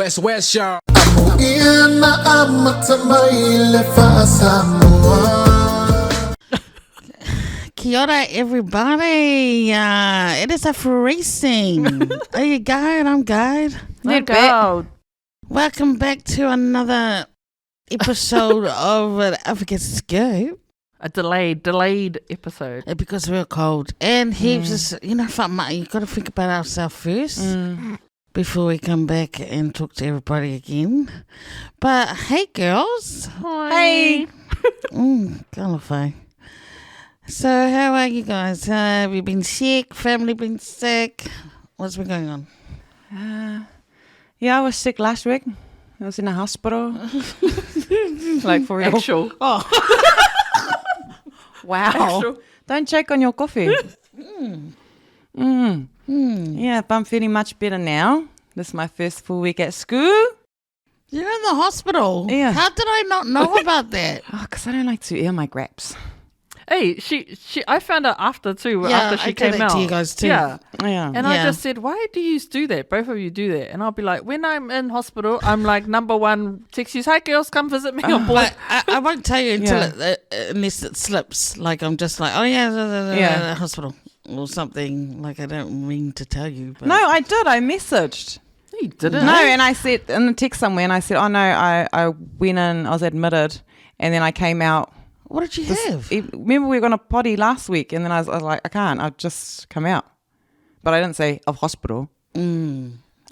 WesWes Show. Kia ora, everybody. It is a freezing. Are you Guide? I'm Guide. Welcome back to another episode of Afakasi Scoop. A delayed episode. Because we're cold. And heaps of, you got to think about ourselves first before we come back and talk to everybody again. But hey, girls. Hi. Hey. Kind of fine. So how are you guys? Have you been sick? Family been sick? What's been going on? Yeah, I was sick last week. I was in a hospital. Like for real. Actual. Oh. Wow. Actual. Don't choke on your coffee. Yeah, but I'm feeling much better now. This is my first full week at school. You're in the hospital? Yeah. How did I not know about that? Oh, because I don't like to air my graps. Hey, I found out after too. After she came out to you guys too. Yeah. Yeah. And I just said, why do you do that? Both of you do that. And I'll be like, when I'm in hospital, I'm like, number one, text you, hi girls, come visit me on board. I won't tell you until unless it slips. Like I'm just like, oh yeah, hospital or something. Like I don't mean to tell you. But No, I did. I messaged. You didn't. No, and I said in the text somewhere, and I said, oh no, I went in, I was admitted, and then I came out. What did you have? Remember we were going to potty last week, and then I was like, I can't. I've just come out. But I didn't say of hospital. I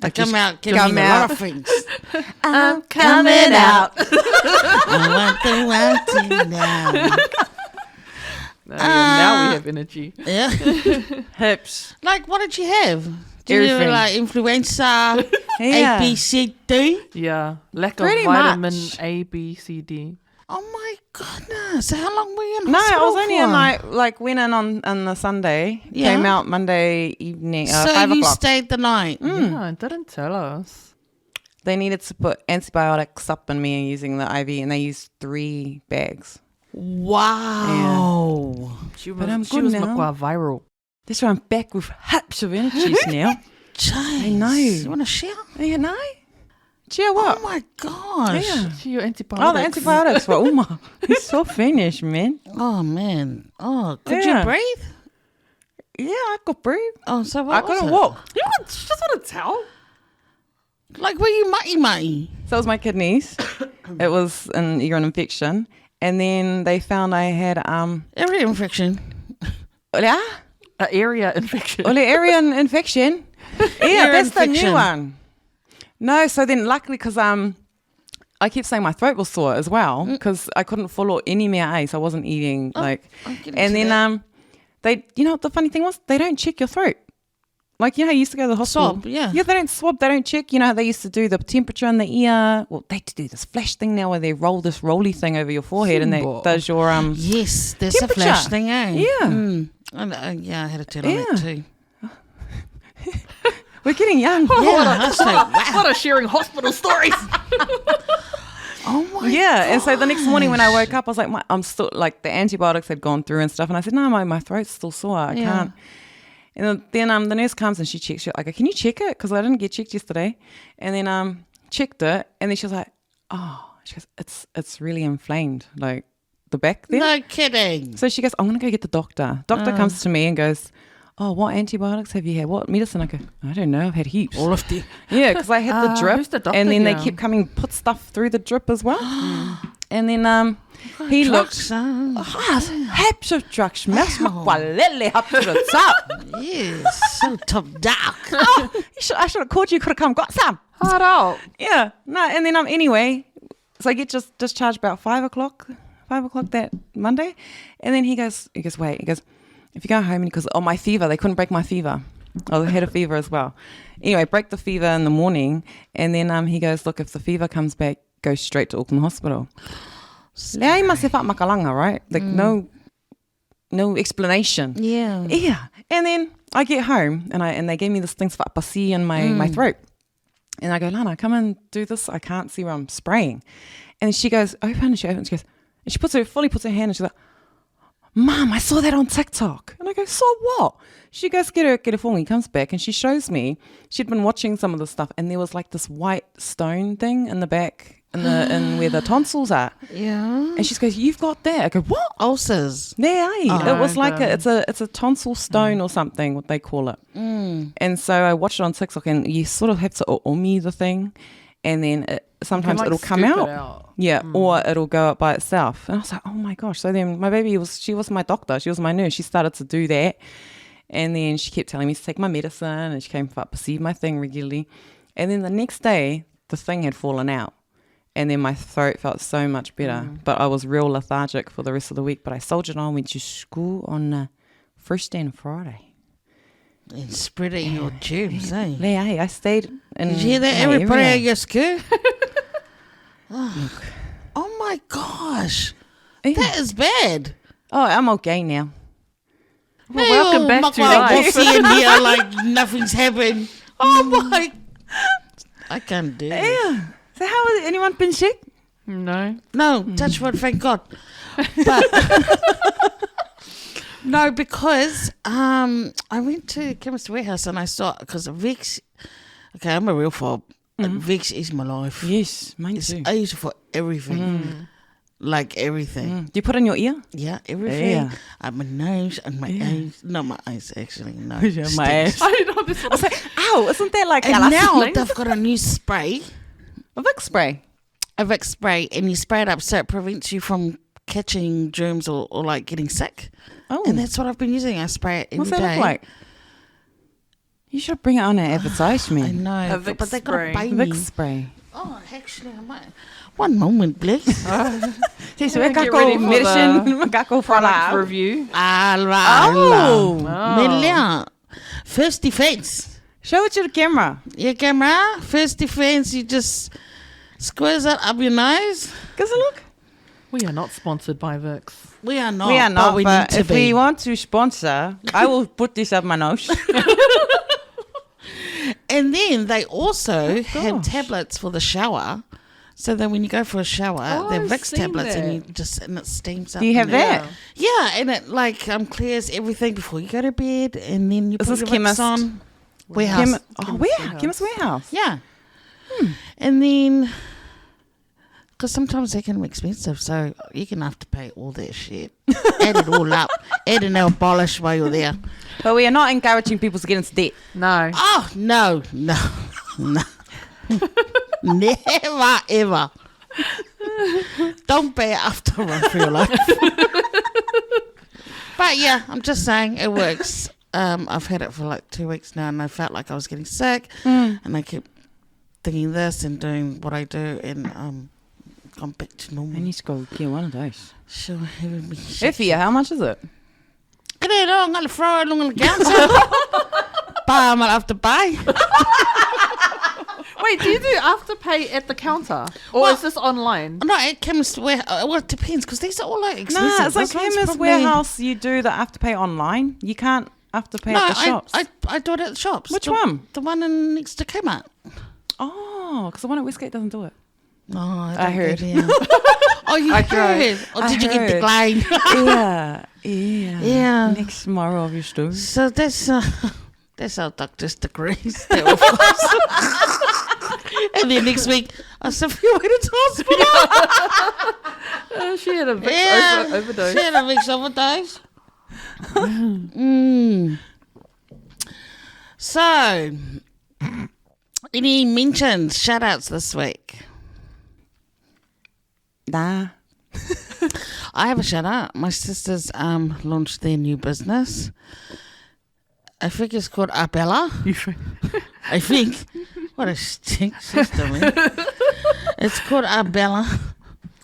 just come out, give come me a out. lot of things. I'm coming out. I want to now. Now we have energy. Yeah. Hips. Like, what did you have? Did you Everything. have like influenza, Yeah. A, B, C, D? Yeah. Lack of Pretty vitamin much. A, B, C, D. Oh my goodness! How long were you in No, hospital I was only for? in like went in on the Sunday. Yeah. Came out Monday evening. So 5 you o'clock. stayed the night. Yeah, it didn't tell us. They needed to put antibiotics up in me using the IV, and they used 3 bags. Wow. She But I'm she good was now. Makwa viral. That's why I'm back with heaps of energies now. Jeez. I know. You want to share? Yeah, no. Cheer what? Oh my gosh. Yeah. She your antibiotics. Oh, the antibiotics for Uma. He's so finished, man. Oh man. Oh, could Yeah. you breathe? Yeah, I could breathe. Oh, so I what was couldn't it? walk. You just want to tell? Like, were you mutty? So it was my kidneys. It was an urine infection. And then they found I had Every infection. olea An area infection. Olerian infection. Yeah, Ear that's the infection. new one. No, so then luckily because I kept saying my throat was sore as well because I couldn't follow any more ice. I wasn't eating I'll get and into then that. they, you know what the funny thing was? They don't check your throat. Like, you know, I used to go to the hospital. Swab, yeah. Yeah, they don't swab. They don't check. You know how they used to do the temperature in the ear? Well, they do this flash thing now where they roll this roly thing over your forehead and Simbo. that does your Yes, there's temperature. a flash thing, eh? Yeah. Yeah, I had a tell on that Yeah. too. We're getting young. Yeah, I was like, wow. What a sharing hospital stories. Oh my Yeah, and so the next morning when I woke up, I was like, I'm still like the antibiotics had gone through and stuff, and I said, no, my throat's still sore. I Yeah. can't. And then the nurse comes and she checks. I go, can you check it? Because I didn't get checked yesterday. And then checked it, and then she was like, oh, she goes, it's really inflamed, like the back there. No kidding. So she goes, I'm gonna go get the doctor. Doctor comes to me and goes, oh, what antibiotics have you had? What medicine? I go, I don't know. I've had heaps. All of the Yeah, because I had the drip, who's the doctor and then they here? kept coming, put stuff through the drip as well. And then he looked, heaps of drugs, smash makwalele up to the top. Yes, so top dark. Oh, I should have called you. Could have come, got some. Hard out. Yeah, no. And then anyway, so I get just discharged about 5 o'clock that Monday, and then he goes, wait, he goes, if you go home, and he goes, oh, my fever, they couldn't break my fever. I had a fever as well. Anyway, break the fever in the morning, and then he goes, look, if the fever comes back, go straight to Auckland Hospital. Lea ima se whamakalanga, right? Like no explanation. Yeah. Yeah. And then I get home and they gave me this thing for Afakasi in my throat. And I go, Lana, come and do this. I can't see where I'm spraying. And she goes, open, and she opens, she goes, and she fully puts her hand and she's like, Mum, I saw that on TikTok. And I go, saw what? She goes, get her phone. Comes back and she shows me. She'd been watching some of the stuff and there was like this white stone thing in the back in where the tonsils are. Yeah. And she goes, you've got that. I go, what? Ulcers. Yeah, Oh, it was like it's a tonsil stone or something, what they call it. And so I watched it on TikTok, and you sort of have to umi the thing, and then sometimes like it'll come scoop out. it out. Yeah, or it'll go up by itself. And I was like, oh my gosh. So then my baby she was my doctor. She was my nurse. She started to do that. And then she kept telling me to take my medicine, and she came up to see my thing regularly. And then the next day, the thing had fallen out. And then my throat felt so much better. But I was real lethargic for the rest of the week. But I soldiered on, went to school on Thursday and Friday. And spreading your tubes, eh? Yeah, I stayed in Did you hear that? my Everybody area. at your school? Oh my gosh. Yeah. That is bad. Oh, I'm okay now. Well, welcome back to life. In here like nothing's happened. Oh my. I can't do it. Yeah. So how has anyone been sick? No. No, touch wood, thank God. But no, because I went to Chemist Warehouse and I saw, because Vex, okay, I'm a real fob. Vex is my life. Yes, mine It's too. I use it for everything. Like everything. Do you put it in your ear? Yeah, everything. Yeah. My nose and my eyes. Not my eyes, actually. No. Yeah, my sticks. eyes. I know this I was like, ow, isn't that like And now elastic? they've got a new spray, A Vicks spray. a Vicks spray, and you spray it up so it prevents you from catching germs or like getting sick. Oh, And that's what I've been using. I spray it every what's that day. look like? You should bring it on an I advertisement. know, A Vicks but they got to spray. pay me. Vicks spray. Oh, actually, I might. One moment, please. Yes, Yeah, we get got ready for medicine. the We got product product review. Oh. Melia. First defense. Show it to the camera. Your camera. First defense. You just squeeze it up your nose. Give us a look. We are not sponsored by Vicks. We are not. we are not, but we but need to if be. we want to sponsor, I will put this up my nose. And then they also have gosh. tablets for the shower. So that when you go for a shower, Oh, they're I've Vicks seen tablets, and that. you just and it steams up. Do you have and it- that? Yeah, and it like clears everything before you go to bed, and then you Is put this your chemist? Vicks on. Warehouse. Chemist Warehouse. Yeah. And then, because sometimes they can be expensive, so you can have to pay all that shit. Add it all up. Add an nail polish while you're there. But we are not encouraging people to get into debt. No. Oh, no. Never, ever. Don't pay after run for your life. But yeah, I'm just saying it works. I've had it for like 2 weeks now, and I felt like I was getting sick, and I kept thinking this and doing what I do, and gone back to normal. I need to go get one of those. Sure, having me. Effie, how much is it? I'm going to throw it along the counter. But I'm going to have to buy. Wait, do you do afterpay at the counter? Or Well, is this online? No, at Chemist Warehouse. Well, it depends, because these are all like expensive. No, it's like This one's Chemist probably- Warehouse. You do the afterpay online. You can't afterpay No, at the shops. I do it at the shops. Which The- one? The one in next to Kmart. Oh, because the one at Westgate doesn't do it. No, I don't heard. go there. Oh, you I heard? Or I did you get heard. declined? Yeah. Yeah. Next tomorrow, obviously. So that's our doctor's degrees. There, of course. And then next week, I said, you went to hospital. She had a Vicks Yeah. overdose. She had a Vicks overdose. So, any mentions, shout-outs this week? Nah. I have a shout-out. My sisters launched their new business. I think it's called Arbella. I think. What a stink system, man. It's called Arbella.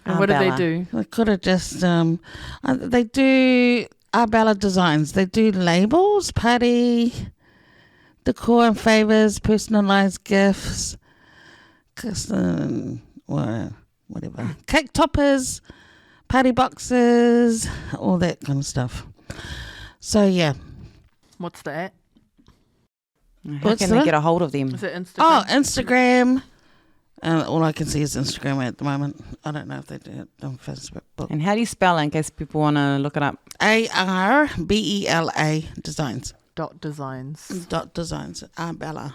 And what do they Arbella. do? I could have just, they do Arbella designs. They do labels, party, decor and favors, personalized gifts, custom, whatever, cake toppers, party boxes, all that kind of stuff. So, yeah. What's that? How What's can they that? get a hold of them? Is it Instagram? Oh, Instagram. All I can see is Instagram at the moment. I don't know if they do it on Facebook. And how do you spell it in case people want to look it up? ARBELA Designs. .designs. Designs. Arbella.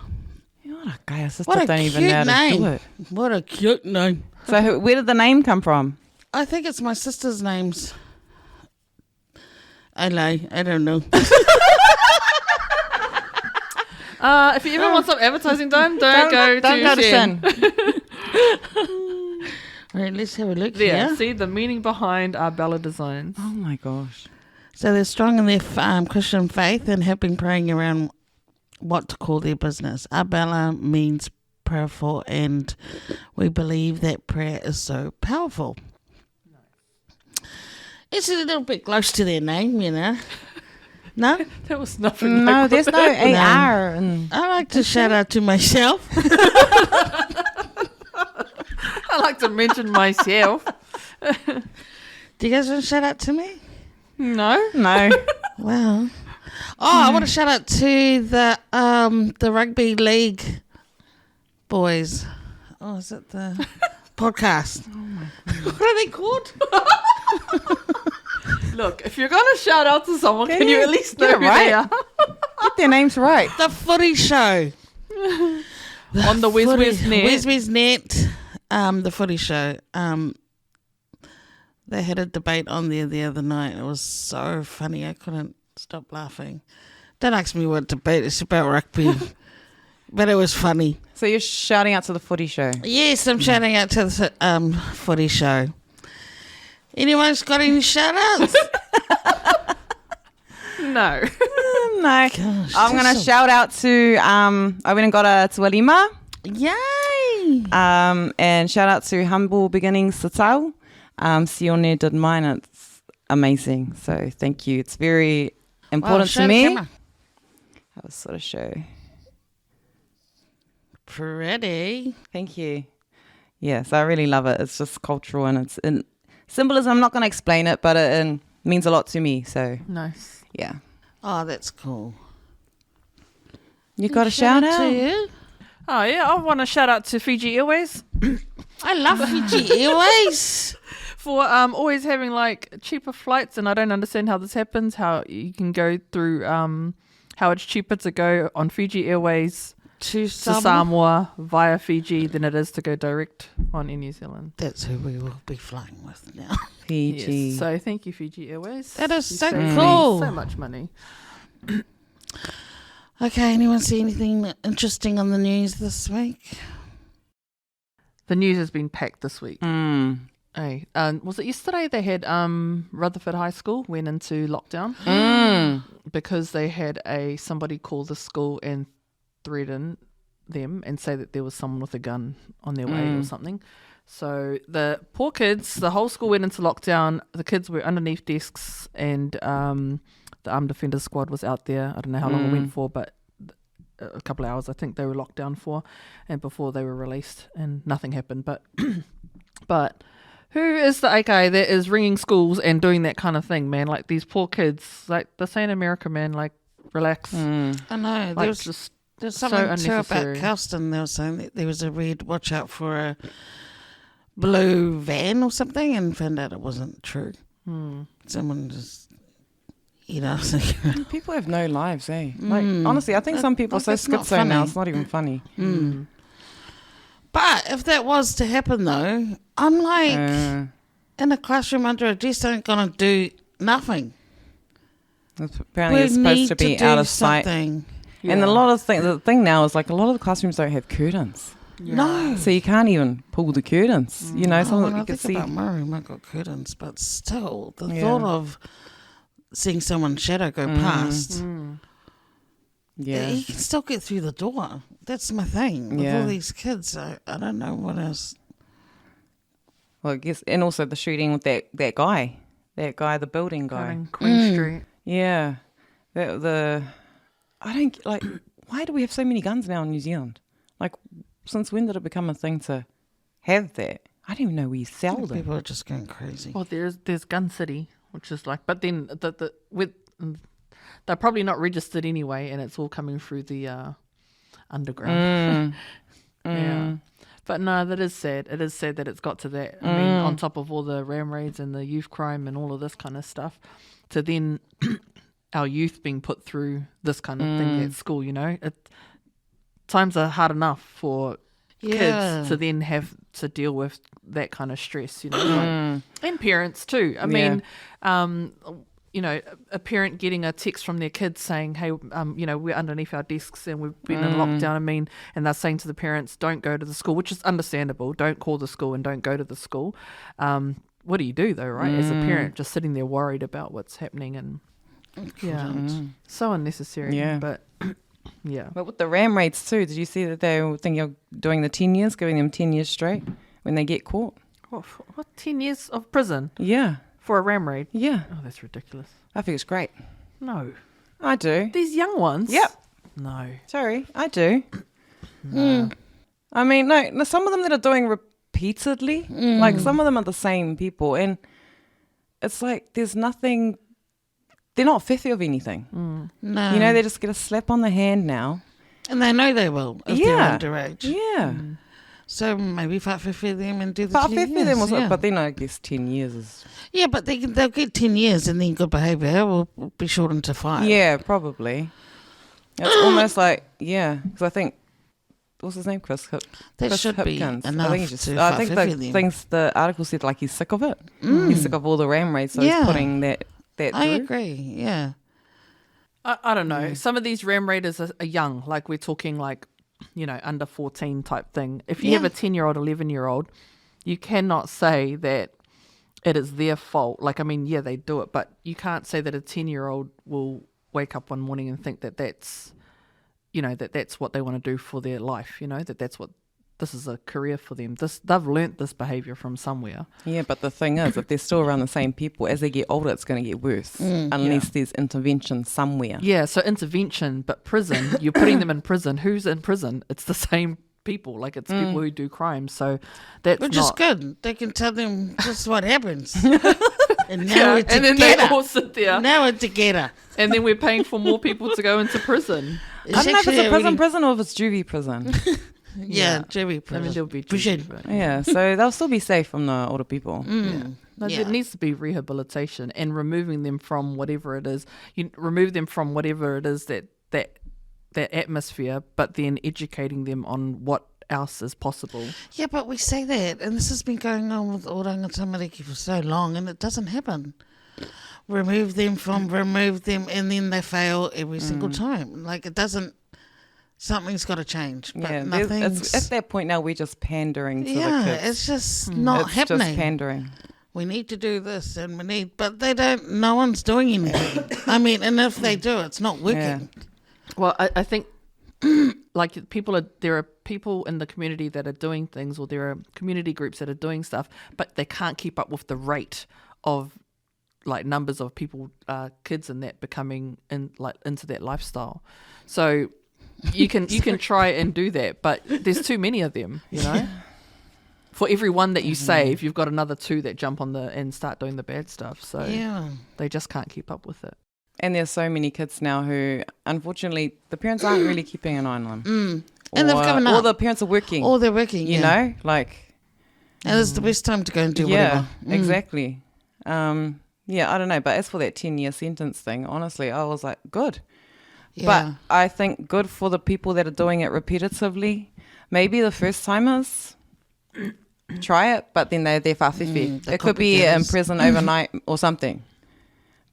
What a guy, sister What a don't even cute know how to name. do it. What a cute name. So where did the name come from? I think it's my sister's names. I lie. I don't know. If you ever want some advertising done, don't go to Shen. Right, let's have a look Yeah, here. see the meaning behind our Bella designs. Oh my gosh. So they're strong in their Christian faith and have been praying around what to call their business. Arbella means prayerful, and we believe that prayer is so powerful. It's a little bit close to their name, you know. No? That was nothing. No, like there's no AR. And I like to shout out to myself. I like to mention myself. Do you guys want to shout out to me? No. no. Well, I want to shout out to the rugby league boys. Oh, is it the podcast? Oh my God. What are they called? Look, if you're going to shout out to someone, can you at least know get it who right? they are? Get their names right. The Footy Show. On the WesWes Net. WesWes Net. The Footy Show. They had a debate on there the other night. It was so funny. I couldn't stop laughing. Don't ask me what debate. It's about rugby. But it was funny. So you're shouting out to the footy show. Yes, I'm shouting out to the Footy Show. Anyone's got any shout outs? No. No. Gosh, I'm going to this shout out to, I went and got a tualima. Yay! And shout out to Humble Beginnings Tatau. Sione did mine. It's amazing. So thank you. It's very important show to the me. camera. That was sort of show. Pretty. Thank you. Yes, I really love it. It's just cultural and it's in symbolism. I'm not going to explain it, but it means a lot to me. So Nice. yeah. Oh, that's cool. You got a shout out? to you. Oh, yeah. I want to shout out to Fiji Airways I love Fiji Airways. for always having like cheaper flights. And I don't understand how this happens, how you can go through, how it's cheaper to go on Fiji Airways To to Samoa via Fiji than it is to go direct on in New Zealand. That's who we will be flying with now. Fiji. Yes. So thank you, Fiji Airways. That is You so saved me cool. So much money. Okay, anyone see anything interesting on the news this week? The news has been packed this week. Mm. Hey, was it yesterday they had Rutherford High School went into lockdown because they had somebody call the school and threaten them and say that there was someone with a gun on their way or something. So the poor kids, the whole school went into lockdown. The kids were underneath desks and the armed defender squad was out there. I don't know how long it went for, but a couple of hours I think they were locked down for, and before they were released, and nothing happened. But but who is the guy that is ringing schools and doing that kind of thing, man? Like these poor kids, like they're saying America, man, like relax. I know. Like There's just something so too about unnecessary. Kelston. They were saying that there was a red watch out for a blue van or something, and found out it wasn't true. Someone just, People have no lives, eh? Like honestly, I think some people are so it's not schizo now. funny. It's not even funny. But if that was to happen, though, I'm like in a classroom under a desk, ain't gonna do nothing. Apparently, it's supposed to be out of sight. something. And a lot of the thing now is like a lot of the classrooms don't have curtains, No. so you can't even pull the curtains. You know, some of When you I can think see. about my room, I got curtains, but still, the Yeah. thought of seeing someone's shadow go past, Yeah, you can still get through the door. That's my thing. With Yeah. all these kids, I don't know what else. well, I guess, and also the shooting with that guy, the building guy. on Queen Street. Yeah, I don't like. Why do we have so many guns now in New Zealand? Like, since when did it become a thing to have that? I don't even know where you sell them. People are just going crazy. Well, there's Gun City, which is like, but then they're probably not registered anyway, and it's all coming through the underground. Yeah, But no, that is sad. It is sad that it's got to that. I mean, on top of all the ram raids and the youth crime and all of this kind of stuff, to then our youth being put through this kind of thing at school, you know. Times are hard enough for kids to then have to deal with that kind of stress, you know. And parents too. I mean, you know, a parent getting a text from their kids saying, hey, you know, we're underneath our desks and we've been in lockdown. I mean, and they're saying to the parents, don't go to the school, which is understandable. Don't call the school and don't go to the school. What do you do though, right? As a parent, just sitting there worried about what's happening and so unnecessary. Yeah. But yeah. But with the ram raids too, did you see that they were thinking of doing the 10 years, giving them 10 years straight when they get caught? What 10 years of prison? Yeah. For a ram raid? Yeah. Oh, that's ridiculous. I think it's great. No. I do. These young ones? Yep. No. Sorry, I do. No. I mean, no, some of them that are doing repeatedly, like some of them are the same people, and it's like there's nothing, they're not fifty of anything. No. You know, they just get a slap on the hand now. And they know they will if they're underage. Yeah. So maybe whawhiwhi them and do the But 10 years. them also, but then I guess 10 years is... Yeah, but they'll get 10 years and then good behaviour will be shortened to 5. Yeah, probably. It's almost like, because I think, what's his name? Chris should be Hipkins. enough I think, just, to I think them. the article said like he's sick of it. He's sick of all the ram raids, so he's putting that I through. agree, yeah. I don't know. Some of these ram raiders are young. Like we're talking like, you know, under 14 type thing. If you have a 10-year-old, 11-year-old, you cannot say that it is their fault. Like, I mean, yeah, they do it, but you can't say that a 10-year-old will wake up one morning and think that that's, you know, that's what they want to do for their life, you know, that's what, this is a career for them. They've learnt this behaviour from somewhere. Yeah, but the thing is, if they're still around the same people, as they get older, it's going to get worse unless there's intervention somewhere. Yeah, so intervention, but prison, you're putting them in prison. Who's in prison? It's the same people. Like, it's people who do crimes. So that's Which not... is good. They can tell them just what happens. And now Yeah, we're and together. then they all sit there. Now we're together. And then we're paying for more people to go into prison. I don't know if it's a prison or if it's juvie prison. Yeah, juvie I prison. mean, there'll be Prison. juvie, but- Yeah, so they'll still be safe from the older people. No, there needs to be rehabilitation and removing them from whatever it is. You remove them from whatever it is that atmosphere, but then educating them on what else is possible. Yeah, but we say that, and this has been going on with Oranga Tamariki for so long, and it doesn't happen. Remove them, and then they fail every single time. Like, it doesn't... Something's got to change, but nothing's... At that point now, we're just pandering to the kids. It's just not happening. It's just pandering. We need to do this, and we need... But they don't... No one's doing anything. I mean, and if they do, it's not working. Yeah. Well, I think like there are people in the community that are doing things, or there are community groups that are doing stuff, but they can't keep up with the rate of like numbers of people, kids in that becoming into that lifestyle. So you can try and do that, but there's too many of them, you know. For every one that you save, you've got another 2 that jump on and start doing the bad stuff. So they just can't keep up with it. And there's so many kids now who, unfortunately, the parents aren't really keeping an eye on them. And they've given up. Or the parents are working. Or they're working, you know? Like... And it's the best time to go and do whatever. Exactly. I don't know. But as for that 10-year sentence thing, honestly, I was like, good. Yeah. But I think good for the people that are doing it repetitively. Maybe the first timers try it, but then they're whawhiwhi. It could be in prison overnight or something.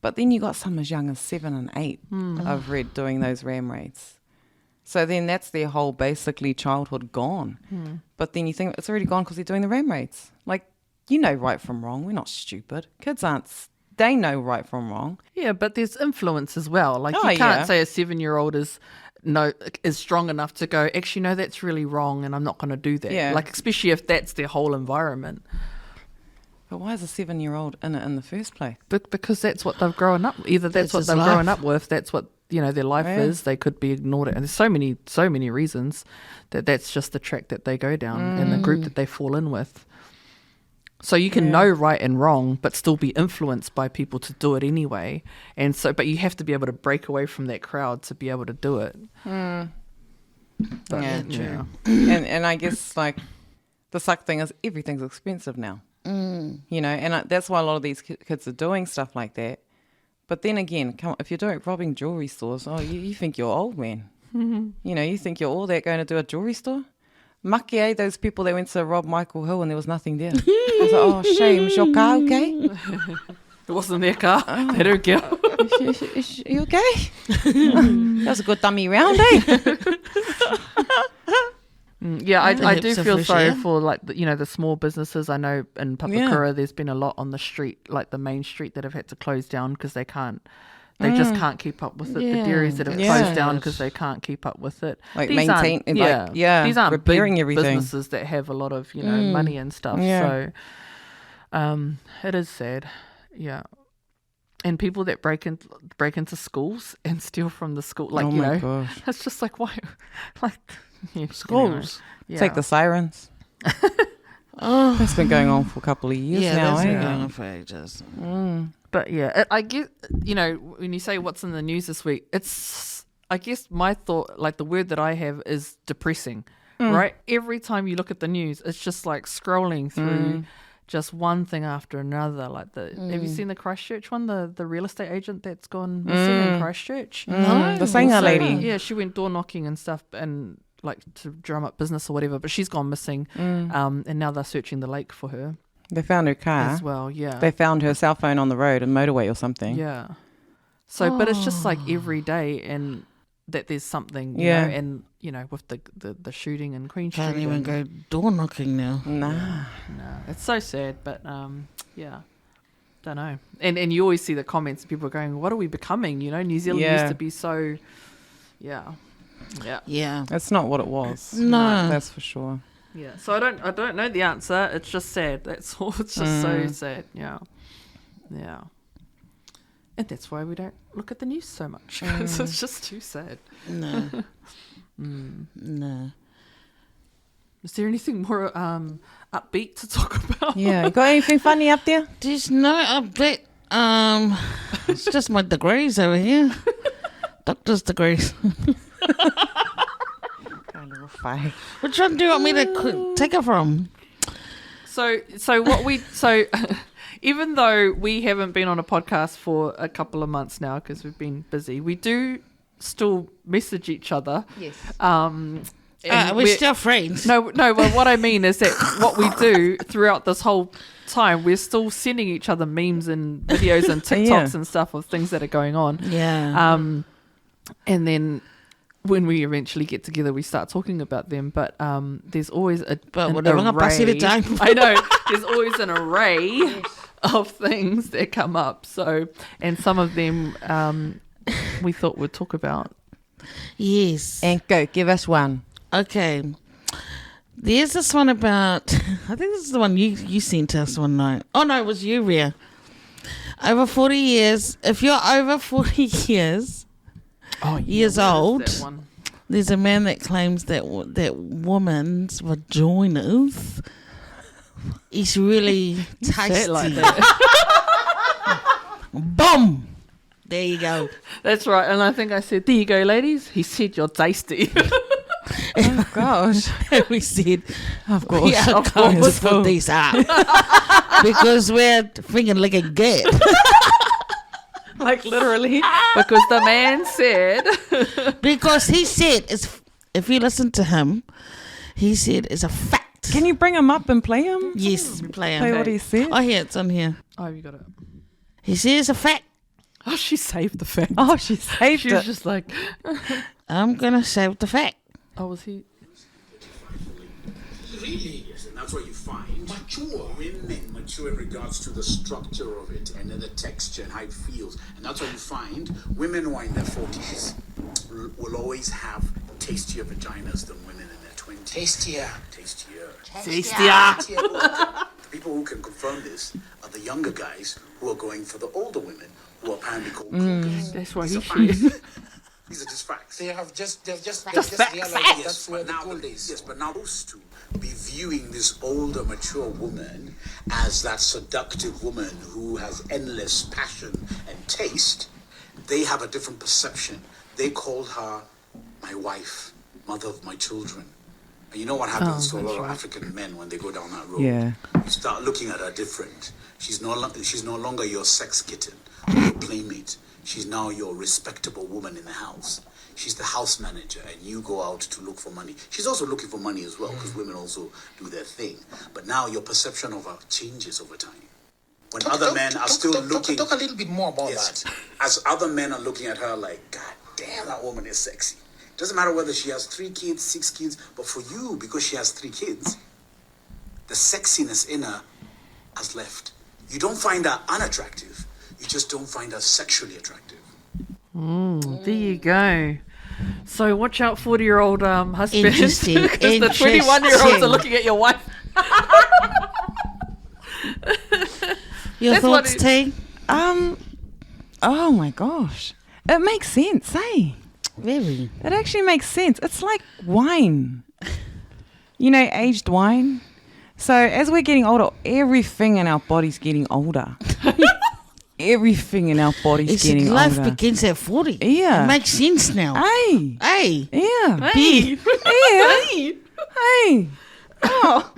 But then you got some as young as 7 and 8, I've read, doing those ram raids. So then that's their whole basically childhood gone. But then you think it's already gone because they're doing the ram raids. Like, you know right from wrong. We're not stupid. Kids aren't. They know right from wrong. Yeah, but there's influence as well. Like you can't say a 7-year-old is strong enough to go, actually, no, that's really wrong and I'm not going to do that. Yeah. Like, especially if that's their whole environment. But why is a 7-year-old in it in the first place? Because that's what they've grown up. Either that's what they've grown up with. That's what their life is. They could be ignored. And there's so many reasons that's just the track that they go down and the group that they fall in with. So you can know right and wrong, but still be influenced by people to do it anyway. And so, but you have to be able to break away from that crowd to be able to do it. But, true. And I guess like the suck thing is everything's expensive now. You know, and that's why a lot of these kids are doing stuff like that. But then again, come on, if you're robbing jewelry stores, you think you're old, man. You know, you think you're all that going to do a jewelry store? Maki, those people that went to rob Michael Hill and there was nothing there. I was like, oh, shame. Is your car okay? It wasn't their car. They don't care. Is you okay? That was a good dummy round, eh? Yeah, I do feel sorry air. for like the small businesses. I know in Papakura there's been a lot on the street, like the main street, that have had to close down because they just can't keep up with it. The dairies that have closed down because they can't keep up with it. Like These maintain, aren't, these aren't repairing big everything. businesses that have a lot of money and stuff. Yeah. So, it is sad. Yeah. And people that break into schools and steal from the school, like Gosh. it's just like why, like Schools. Take the sirens. That's been going on for a couple of years now. That's Eh? been going on for ages. But I guess when you say what's in the news this week, it's I guess my thought, like the word that I have is depressing, right? Every time you look at the news, it's just like scrolling through. Just one thing after another, like have you seen the Christchurch one, the real estate agent that's gone missing in Christchurch? No. The singer lady. Yeah, she went door knocking and stuff, and like to drum up business or whatever. But she's gone missing, and now they're searching the lake for her They found her car. as well. Yeah, They found her cell phone on the road, a motorway or something. yeah. So, but it's just like every day, and that there's something, you Yeah. know, and with the shooting in Queen Street. Can't even and- go door knocking now. Nah. No, it's so sad, but yeah, don't know. And you always see the comments. People are going, "What are we becoming?" New Zealand used to be so, yeah. Yeah. That's not what it was. No. That's for sure. Yeah. So I don't know the answer. It's just sad. That's all. It's just so sad. Yeah. And that's why we don't look at the news so much. 'Cause it's just too sad. No. No. Is there anything more upbeat to talk about? Yeah. You got anything funny up there? There's no update. It's just my degrees over here. Doctor's degrees. Kind of a fight. Which one do you want me to take it from? So even though we haven't been on a podcast for a couple of months now because we've been busy, we do still message each other. Yes. And We're still friends. No, but what I mean is that what we do throughout this whole time, we're still sending each other memes and videos and TikToks and stuff of things that are going on. Yeah. And then when we eventually get together, we start talking about them. But there's always an we're doing a passy the time. I know. There's always an array of things that come up. So, and some of them we thought we'd talk about. Yes. And go, give us one. Okay. There's this one about, I think this is the one you sent us one night. Oh, no, it was you, Ria. Over 40 years, if you're over 40 years old, there's a man that claims that woman's vaginas is really tasty. Like that. Boom! There you go. That's right. And I think I said, there you go, ladies. He said you're tasty. Oh, gosh. We said, Of course. we are going to put these up because we're freaking looking good. Like literally. Because the man said. Because he said, if you listen to him, he said it's a fact. Can you bring him up and play him? Yes, play Play him. what he said? Oh, here, it's on here. Oh, you got it. He says a fact. Oh, she saved the fact. Oh, she saved She was it. just like, I'm going to save the fact. oh, was he? Really? Yes, and that's where you find mature women, mature in regards to the structure of it and then the texture and how it feels. And that's where you find women who are in their 40s will always have tastier vaginas than women in their 20s. Tastier. The people who can confirm this are the younger guys who are going for the older women who are apparently called cougars. That's why These he are shared. facts. These are just facts. They have just facts. realized that's where the gold is. Yes, but now those two be viewing this older, mature woman as that seductive woman who has endless passion and taste. They have a different perception. They called her my wife, mother of my children. And you know what happens to a lot of African men when they go down that road? Yeah. You start looking at her different. She's no longer your sex kitten or your playmate. She's now your respectable woman in the house. She's the house manager, and you go out to look for money. She's also looking for money as well, because women also do their thing. But now your perception of her changes over time. When other men are still looking... Talk a little bit more about Yes. that. As other men are looking at her like, God damn, that woman is sexy. Doesn't matter whether she has 3 kids, 6 kids, but for you, because she has 3 kids, the sexiness in her has left. You don't find her unattractive. You just don't find her sexually attractive. There you go. So watch out, 40-year-old husband. Interesting. Because the 21-year-olds are looking at your wife. Your That's what thoughts, it- T? Oh my gosh. It makes sense, eh? Very. It actually makes sense. It's like wine. You know, aged wine. So as we're getting older, everything in our body's getting older. Everything in our body's It's getting life older. begins at 40. Yeah. It makes sense now. Hey. Hey. Yeah. Hey. Yeah. Hey. Oh.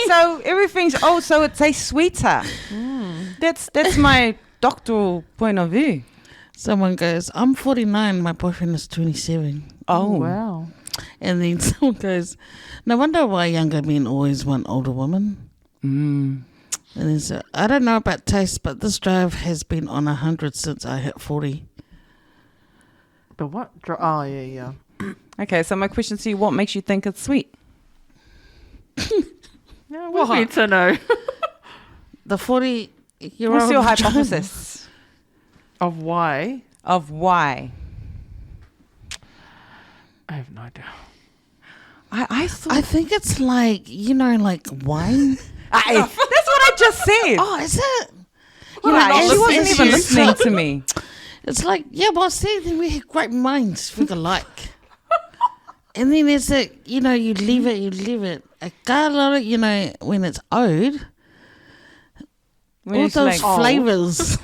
So everything's so it tastes sweeter. That's my doctoral point of view. Someone goes, I'm 49, my boyfriend is 27. Oh. Wow. And then someone goes, no wonder why younger men always want older women. And then so, I don't know about taste, but this drive has been on 100 since I hit 40. But what? Oh, yeah. Okay, so my question to you, what makes you think it's sweet? Yeah, we need to know. The 40-year-old... What's your hypothesis Of why? of why? I have no idea. I thought... I think it's like, like wine. that's what I just said. Oh, is it? She wasn't as even you listening said- to me. It's like, yeah, well, see, then we have great minds, think alike. And then there's a, you leave it. A garlic, when it's owed, When all it's those like, flavours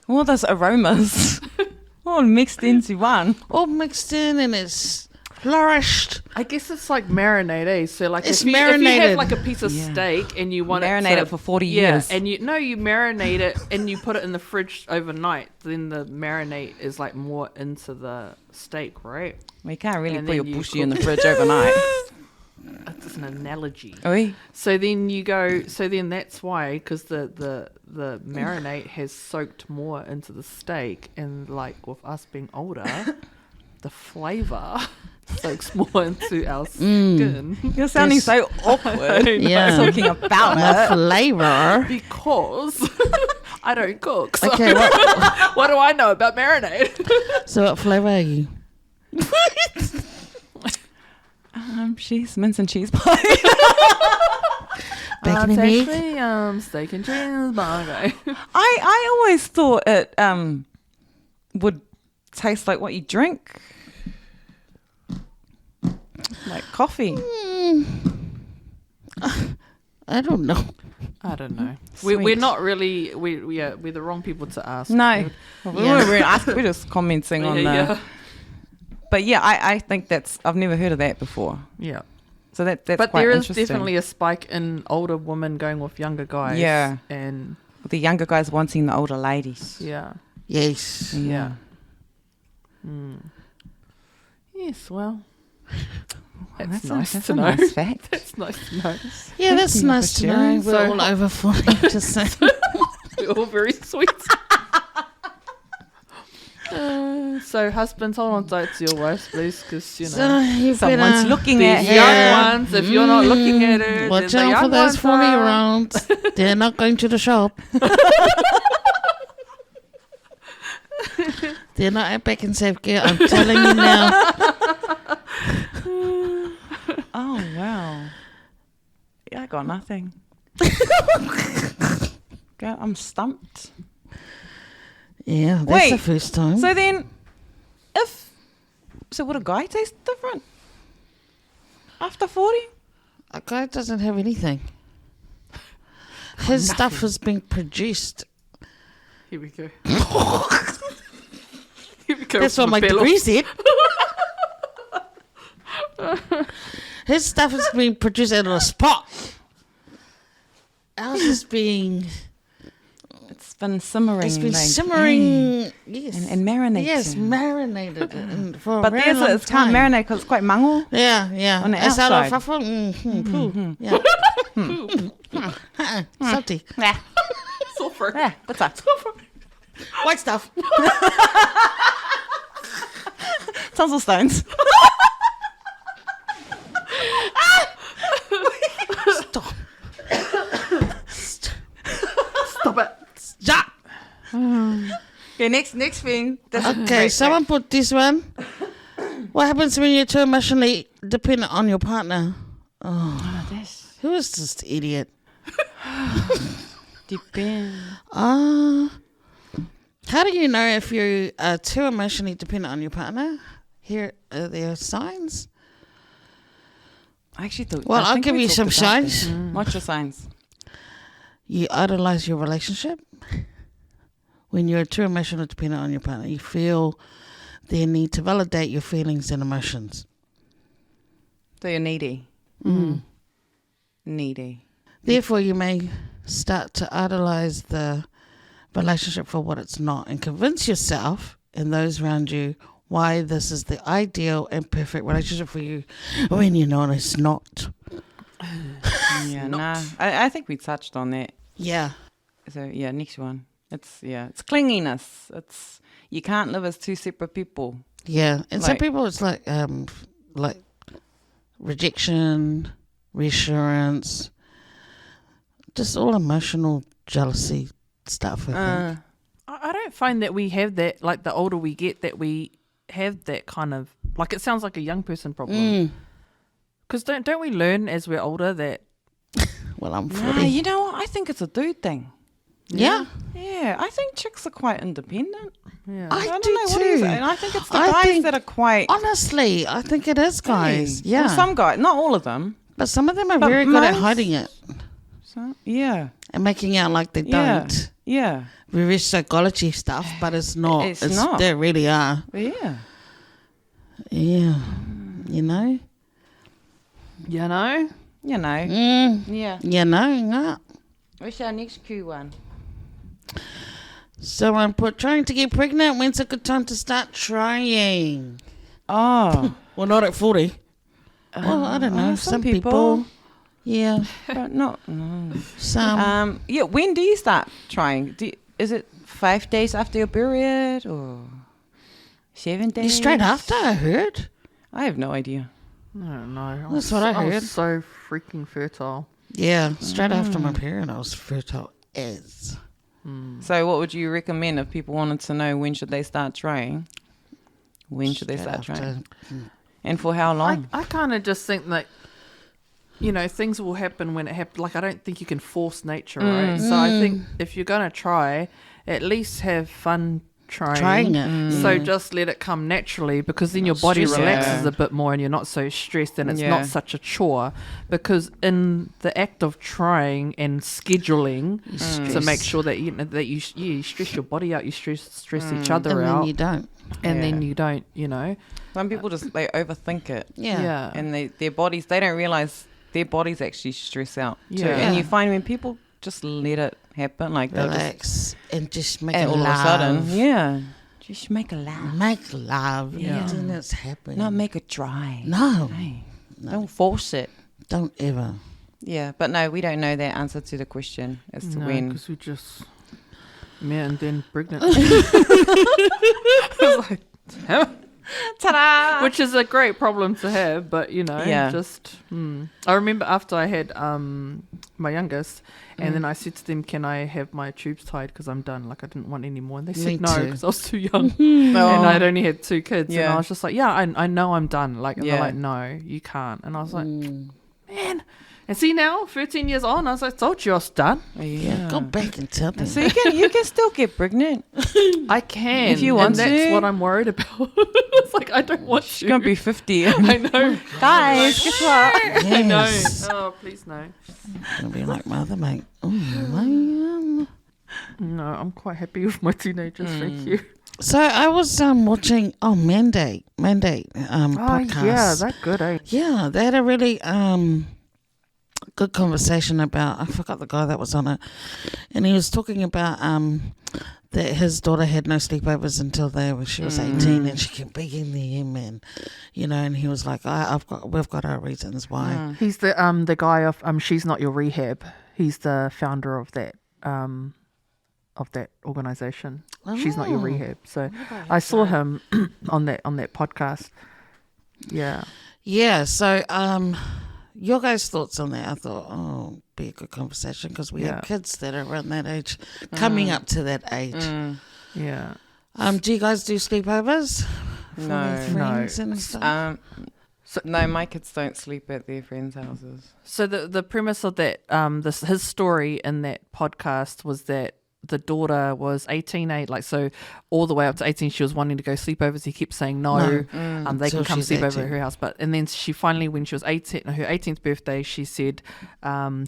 all those aromas, all mixed into one. all mixed in and it's flourished. I guess it's like marinade, eh? So like It's if you marinated. have like a piece of Yeah. steak and you want Marinate to it for 40 yeah, years. and you marinate it and you put it in the fridge overnight, then the marinade is like more into the steak, right? Well, you can't really And put then your you bushy in the cook- fridge overnight. It's an analogy. Oi. So then that's why, because the marinade has soaked more into the steak, and like with us being older, the flavour soaks more into our skin. You're sounding so awkward. Yeah. Talking about The it. flavour. Because I don't cook. So Okay, what do I know about marinade? so what flavour are you? She's mince and cheese pie. Bacon and egg? Steak and cheese burger. I always thought it would taste like what you drink. Like coffee. I don't know. I don't know. Sweet. We're not really. We're the wrong people to ask. No. We're just commenting on that. Yeah. But yeah, I think I've never heard of that before. Yeah. So that's But quite there is interesting. definitely a spike in older women going with younger guys. Yeah. And The younger guys wanting the older ladies. yeah. Yes. Yeah. Yes, well. That's nice that's to a know. nice fact. That's nice to know. Yeah, that's you nice for to know. sharing. We're So- all over 40, just saying. We're all very sweet. So husbands, hold on tight to your wives, please, because So you Someone's better looking at the her. young ones. If you're not looking at it, watch then the out for young those ones are. 40-year-olds. They're not going to the shop. They're not at Back and Save Care. I'm telling you now. Oh, wow. Yeah, I got nothing. I'm stumped. Yeah, that's Wait, the first time. So then, would a guy taste different after 40? A guy doesn't have anything. His stuff has been produced. Here we go. Here we go. That's what my Bella. degree said. His stuff is being produced out of a spot. Ours is being... It's been simmering. It's been like, simmering. Yes. And marinated. Yes, marinated. And for But a very there's long it's can't time. marinate because it's quite mango. Yeah. On the It's out of outside. fufu. Yeah. Salty. Sulfur. Yeah, what's that? White stuff. Tonsil stones. Stop. Stop it. Stop. Okay, next thing. This is Okay, great. someone put this one. What happens when you're too emotionally dependent on your partner? Oh, this Who is this idiot? depends. How do you know if you are too emotionally dependent on your partner? Here are their signs. I actually thought. Well, I I'll think give we you talked some about signs. this. What's your signs? You idolize your relationship. When you're too emotionally dependent on your partner, you feel the need to validate your feelings and emotions. So you're needy. Needy. Therefore, you may start to idolize the relationship for what it's not and convince yourself and those around you why this is the ideal and perfect relationship for you when you know it's not. Yeah, nah. I think we touched on that. Yeah. So yeah, next one. It's clinginess. It's you can't live as two separate people. Yeah. And some Like- people, it's like rejection, reassurance, just all emotional jealousy stuff, I think. I don't find that we have that, like the older we get, that we have that kind of, like it sounds like a young person problem. Because don't we learn as we're older that, Well, I'm 40. Nah, you know what? I think it's a dude thing. Yeah. Yeah, I think chicks are quite independent. yeah. I don't do know what too. is it. And I think it's the I guys think- that are quite. Honestly, I think it is, guys. Hey, Yeah. well, some guys, not all of them. But some of them are But very good at most- hiding it So yeah, and making out like they yeah, don't. yeah, Reverse psychology stuff, but it's not. It's not. They really are. yeah. Yeah. You know? You know? You know. Yeah. You know? Yeah. What's our next Q one? Someone put, trying to get pregnant, when's a good time to start trying? Oh, Well, not at 40. Well, I don't know. some Some people. Yeah. but not. No. Some. Yeah. When do you start trying? Is it 5 days after your period or 7 days? Straight after, I heard. I have no idea. I don't know. That's what I I heard. was so freaking fertile. Yeah. Straight after my period, I was fertile as. So, what would you recommend if people wanted to know when should they start trying? When should they start Straight trying? after. And for how long? I kind of just think that, you know, things will happen when it happens. Like, I don't think you can force nature, right? So I think if you're going to try, at least have fun trying Trying it. So just let it come naturally, because then your body stress it. relaxes Yeah. a bit more and you're not so stressed, and it's Yeah. not such a chore. Because in the act of trying and scheduling to make sure that you stress your body out, you stress each other And out, then you don't. and then Yeah. you don't, you know. Some people just they overthink it, Yeah. and their bodies they don't realize their bodies actually stress out too. Yeah. And you find when people just let it happen, like they'll just Relax and just make and it all love. of a sudden, yeah, just make a laugh, Make love. Yeah. Yeah. And it's happening. not make it dry. No. Hey, don't force it. Don't ever. Yeah, but no, we don't know that answer to the question as to No, when. because we just and then pregnant. Ta-da! Which is a great problem to have, but you know, Yeah. just I remember after I had my youngest, and then I said to them, "Can I have my tubes tied because I'm done? Like I didn't want any more." And they Me said no too. because I was too young, Oh. and I'd only had 2 kids, and Yeah. I was just like, "Yeah, I know I'm done." Like, and they're Yeah. like, "No, you can't." And I was like, "Man." And see now, 13 years on, I was like, "Told you I was done. Yeah. Go back and tell them. So you can still get pregnant. I can If you want and that's to. what I'm worried about." It's like I don't want She's you. gonna be 50. I know. Guys, guess what? Yes. Oh, please no. Gonna be like mother, mate. Oh, man. No, I'm quite happy with my teenagers. Thank you. So I was watching Mandate podcast. yeah, that's good, eh? Yeah, they had a really good conversation about, I forgot the guy that was on it, and he was talking about that his daughter had no sleepovers until she was 18, and she kept begging him, and and he was like, we've got our reasons why. He's the guy of She's Not Your Rehab. He's the founder of that organization. She's Not Your Rehab. So I saw him on that podcast. Yeah. Yeah, so your guys' thoughts on that? I thought, be a good conversation because we have kids that are around that age, coming up to that age. Yeah. Do you guys do sleepovers? No. For friends and stuff? No, my kids don't sleep at their friends' houses. So the premise of that, his story in that podcast was that the daughter was 18, so all the way up to 18, she was wanting to go sleepovers. He kept saying no. They can come sleep over at her house. And then she finally, when she was 18, her 18th birthday, she said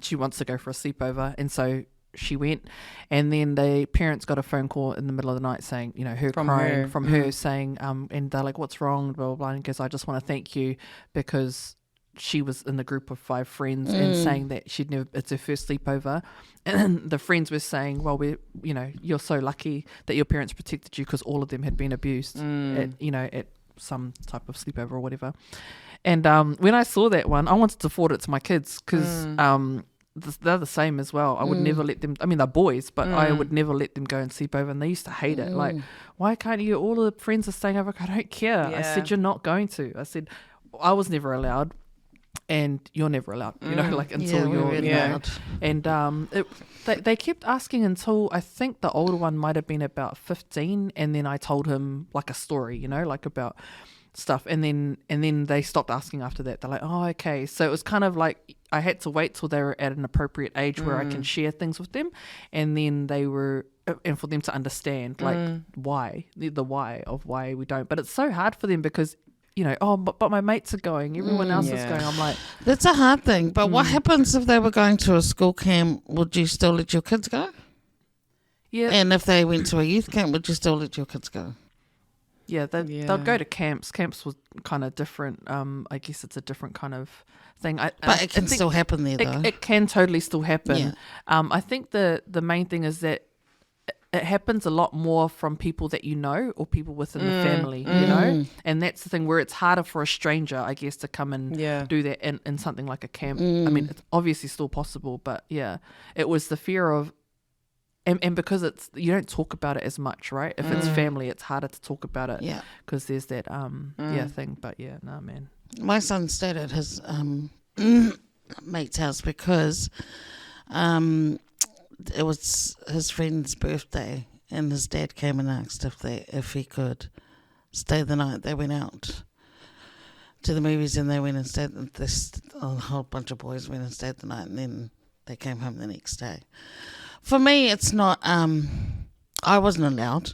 she wants to go for a sleepover. And so she went. And then the parents got a phone call in the middle of the night saying, her crying from her saying, and they're like, what's wrong? Blah, blah, blah. And he goes, I just want to thank you because she was in the group of 5 friends and saying that it's her first sleepover. And the friends were saying, well, you're so lucky that your parents protected you because all of them had been abused at some type of sleepover or whatever. And when I saw that one, I wanted to forward it to my kids because they're the same as well. I would never let them, they're boys, but I would never let them go and sleep over, and they used to hate it. Like, why can't you, all of the friends are staying over? I don't care. I said, you're not going to. I said, I was never allowed. And you're never allowed, until you're allowed. And they kept asking until I think the older one might have been about 15, and then I told him like a story, about stuff, and then they stopped asking after that. They're like, oh, okay. So it was kind of like I had to wait till they were at an appropriate age where I can share things with them, and then and for them to understand why the why of why we don't. But it's so hard for them because but my mates are going, everyone else is going. I'm like, that's a hard thing. But what happens if they were going to a school camp? Would you still let your kids go? Yeah. And if they went to a youth camp, would you still let your kids go? Yeah, they'd go to camps. Camps was kind of different. I guess it's a different kind of thing. But it can still happen there, though. It can totally still happen. Yeah. I think the main thing is that it happens a lot more from people that or people within the family, and that's the thing where it's harder for a stranger, I guess, to come and do that in something like a camp. It's obviously still possible, but it was the fear of, and because you don't talk about it as much, right? If it's family, it's harder to talk about it because there's that thing. But man. My son stayed at his mate's house because it was his friend's birthday, and his dad came and asked if he could stay the night. They went out to the movies and they went and stayed. A whole bunch of boys went and stayed the night, and then they came home the next day. For me, it's not. I wasn't allowed,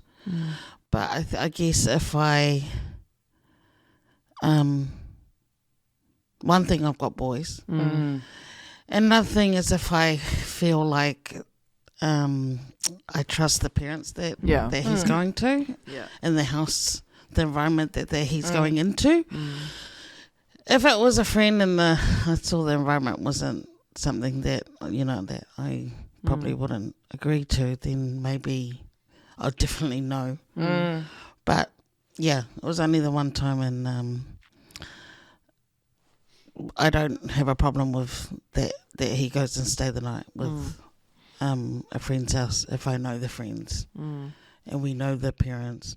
but I guess if I. One thing, I've got boys. Another thing is if I feel like I trust the parents that he's going to, and the house, the environment that he's going into. If it was a friend and I saw the environment wasn't something that that I probably wouldn't agree to, then maybe I'd definitely no. But it was only the one time, and I don't have a problem with that he goes and stay the night with a friend's house if I know the friends and we know the parents,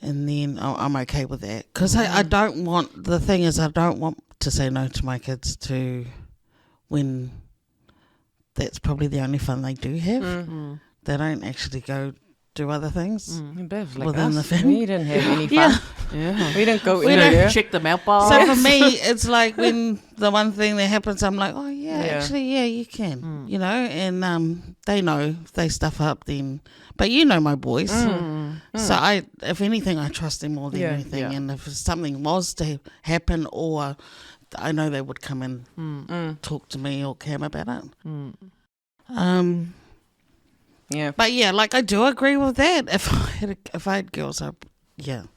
and then I'm okay with that because I don't want, the thing is I don't want to say no to my kids to when that's probably the only fun they do have. They don't actually go do other things within the family. We didn't have any fun. We didn't go anywhere. Check them out, bar. So for me, it's like when the one thing that happens, I'm like, oh actually, you can, and they know if they stuff up then. But my boys, so if anything, I trust them more than anything. And if something was to happen, or I know they would come and talk to me or Cam about it. Yeah. But yeah, like I do agree with that. If I had girls, they'd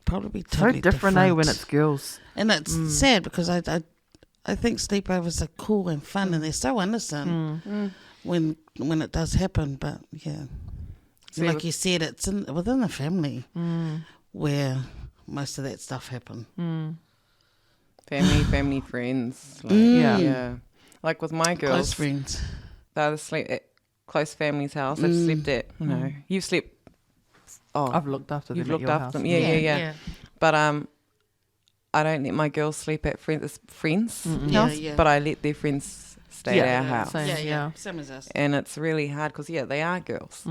probably be So totally different, when it's girls. And it's sad because I think sleepovers are cool and fun and they're so innocent when it does happen. But yeah, like you said, it's within the family where most of that stuff happen. Family, friends. Like, yeah. Like with my girls, Close friends. they either sleep at close family's house. They've slept at, you've slept. Oh, I've looked after them. you've at looked your after house. them. Yeah. But I don't let my girls sleep at friends' house, Yeah. but I let their friends stay at our house. Same. Yeah. Same as us. And it's really hard because, they are girls.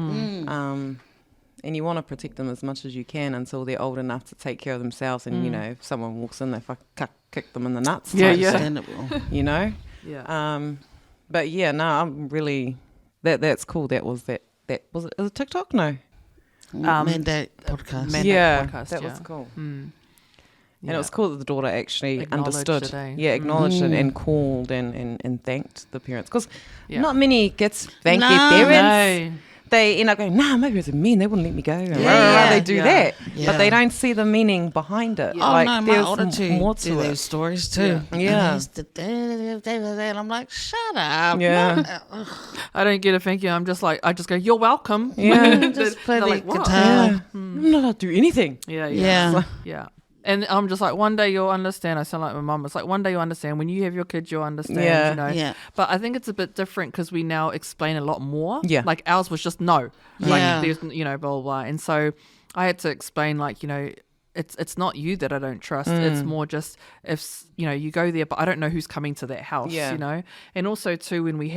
And you want to protect them as much as you can until they're old enough to take care of themselves. And, if someone walks in, they kick them in the nuts. Yeah, type yeah. thing, you know? Yeah. But, yeah, no, I'm really... That's cool. That was it TikTok? No. Mandate podcast. Mandate podcast, that yeah. was cool. Mm. And it was cool that the daughter actually Acknowledged understood. it, eh? Yeah, acknowledged it and called and thanked the parents. Because Yeah. not many kids thank their parents. They end up going, maybe it's a mean, they wouldn't let me go. And they do that. Yeah. But they don't see the meaning behind it. Oh no, my there's older two more do to those it. stories too. Yeah. And I'm like, shut up. Yeah. I don't get a thank you. I'm just like, I just go, you're welcome. Yeah. Just play They're the like, what? guitar. Yeah. I'm not allowed to do anything. Yeah. Yeah. Yeah. And I'm just like, one day you'll understand. I sound like my mum. It's like, one day you'll understand. When you have your kids, you'll understand. Yeah. You know? Yeah. But I think it's a bit different because we now explain a lot more. Yeah. Like ours was just no. Yeah. Like there's, blah, blah, blah. And so I had to explain, like, it's not you that I don't trust. It's more just if, you go there, but I don't know who's coming to that house, Yeah. And also too, when they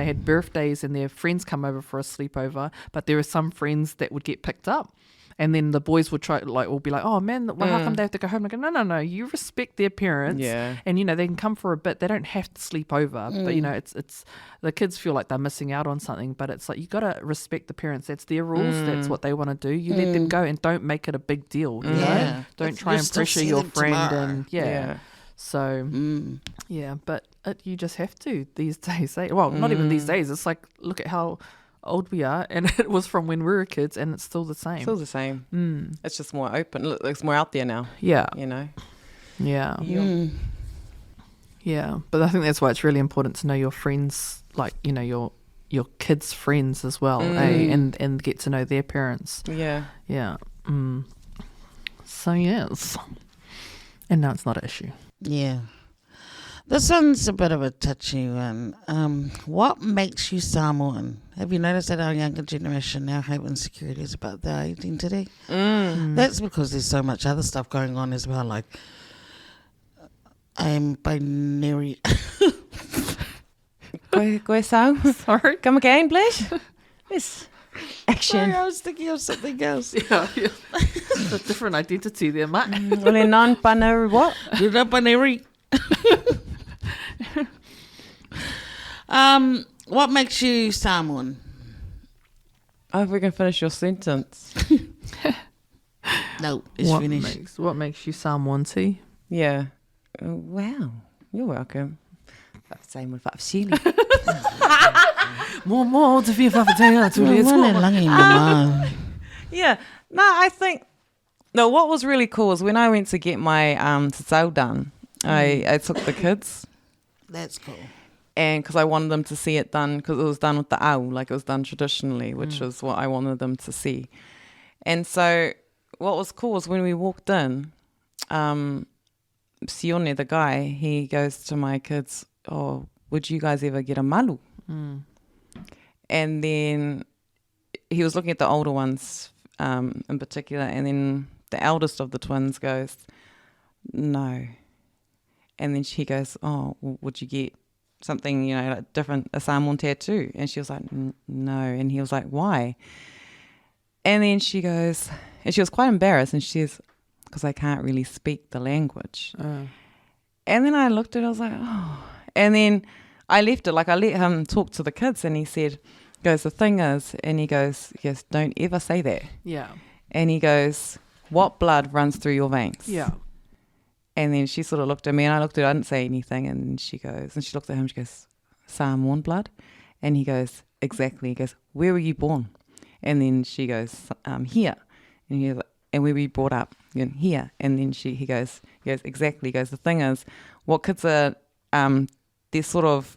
had birthdays and their friends come over for a sleepover, but there were some friends that would get picked up. And then the boys would will be like, oh man, well, how come they have to go home? And I go, no, you respect their parents. Yeah. And, they can come for a bit. They don't have to sleep over. But, it's the kids feel like they're missing out on something. But it's like, you got to respect the parents. That's their rules. That's what they want to do. You let them go and don't make it a big deal. You know? Yeah. Don't try You'll and still pressure see your them friend. tomorrow. And Yeah. So, yeah, but you just have to these days. Well, not even these days. It's like, look at how old we are, and it was from when we were kids, and it's still the same. Still the same. It's just more open. Look, it's more out there now. Yeah. Yeah. Yeah. But I think that's why it's really important to know your friends, like, your kids' friends as well, and get to know their parents. Yeah. Yeah. So, yes. And now it's not an issue. Yeah. This one's a bit of a touchy one. What makes you Samoan? Have you noticed that our younger generation now have insecurities about their identity? That's because there's so much other stuff going on as well, like I'm binary. Go so. Sorry. Come again, please. Yes. Action. Sorry, I was thinking of something else. Yeah. It's a different identity there, mate. Only non-binary what? You're not binary. What makes you Samoan? Oh, if we can finish your sentence. No, it's finished. What makes you Samoan tea? Yeah. Wow. You're welcome. Same with Afakasi. More to be Yeah. No, I think... No, what was really cool is when I went to get my Tatau done, I took the kids. That's cool. And because I wanted them to see it done, because it was done with the au, like it was done traditionally, which was what I wanted them to see. And so what was cool was when we walked in, Sione, the guy, he goes to my kids, oh, would you guys ever get a malu? And then he was looking at the older ones in particular, and then the eldest of the twins goes, no. And then she goes, oh, well, would you get something, like different, a Samoan tattoo? And she was like, no. And he was like, why? And then she goes, and she was quite embarrassed, and she says, because I can't really speak the language. And then I looked at it, I was like, oh. And then I left it, like I let him talk to the kids, and he goes, the thing is, and he goes, yes, don't ever say that. Yeah. And he goes, what blood runs through your veins? Yeah. And then she sort of looked at me, and I looked at her, I didn't say anything, and she looked at him, she goes, Samoan blood? And he goes, exactly. He goes, where were you born? And then she goes, here. And he goes, and where were you brought up? Here. And then he goes, exactly. He goes, the thing is, what kids are, they're sort of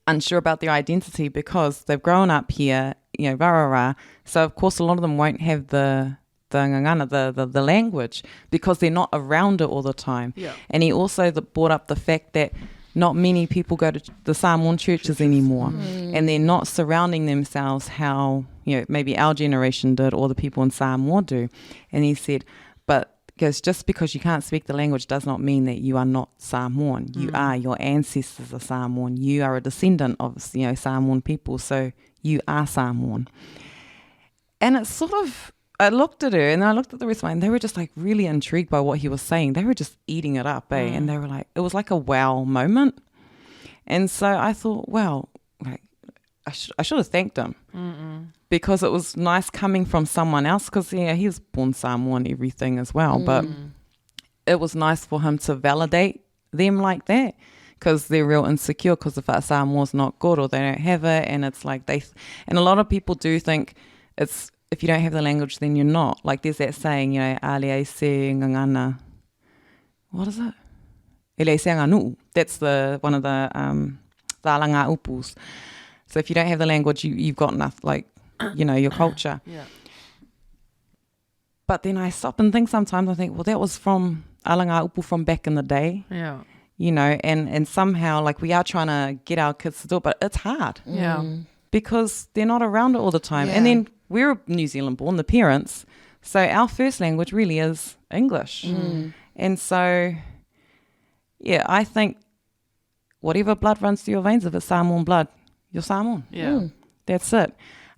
unsure about their identity because they've grown up here, rah. So of course a lot of them won't have the ngangana, the language, because they're not around it all the time. Yeah. And he also brought up the fact that not many people go to the Samoan churches anymore, and they're not surrounding themselves how maybe our generation did or the people in Samoa do. And he said, but because just because you can't speak the language does not mean that you are not Samoan. You are. Your ancestors are Samoan. You are a descendant of Samoan people, so you are Samoan. And it's sort of, I looked at her and I looked at the rest of mine, and they were just like really intrigued by what he was saying. They were just eating it up, and they were like, it was like a wow moment. And so I thought, wow, like I should have thanked him. Because it was nice coming from someone else, because he was born Samoan and everything as well, but it was nice for him to validate them like that, because they're real insecure because the Samoa's not good or they don't have it, and it's like and a lot of people do think it's, if you don't have the language then you're not, like there's that saying, ale se ngangana, what is it? Ele se nganu. That's one of the alanga upus. So if you don't have the language, you've got nothing, like your culture. Yeah. But then I stop and think sometimes, I think, well, that was from alanga upu from back in the day. Yeah. And somehow, like, we are trying to get our kids to do it, but it's hard. Yeah. Because they're not around it all the time. Yeah. And then we're New Zealand born, the parents, so our first language really is English. And so, yeah, I think whatever blood runs through your veins, if it's Samoan blood, you're Samoan. Yeah. That's it.